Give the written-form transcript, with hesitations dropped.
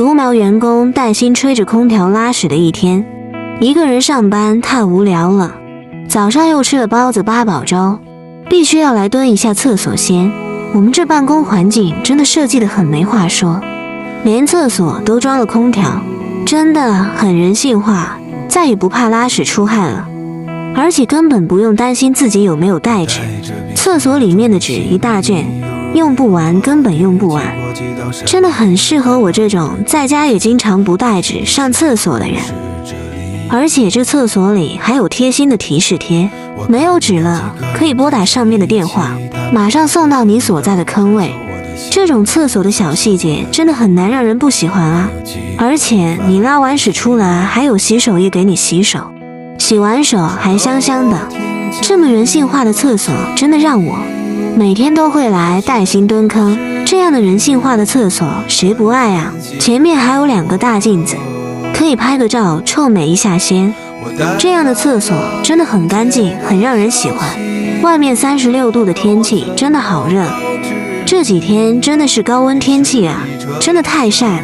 独苗员工带薪吹着空调拉屎的一天，一个人上班太无聊了。早上又吃了包子八宝粥，必须要来蹲一下厕所先。我们这办公环境真的设计得很没话说，连厕所都装了空调，真的很人性化，再也不怕拉屎出汗了。而且根本不用担心自己有没有带纸，厕所里面的纸一大卷，用不完根本用不完，真的很适合我这种在家也经常不带纸上厕所的人。而且这厕所里还有贴心的提示贴，没有纸了可以拨打上面的电话，马上送到你所在的坑位。这种厕所的小细节真的很难让人不喜欢啊！而且你拉完屎出来还有洗手液给你洗手，洗完手还香香的。这么人性化的厕所真的让我每天都会来带薪蹲坑。这样的人性化的厕所谁不爱啊？前面还有2个大镜子，可以拍个照臭美一下先。这样的厕所真的很干净，很让人喜欢。外面36度的天气真的好热，这几天真的是高温天气啊，真的太晒了。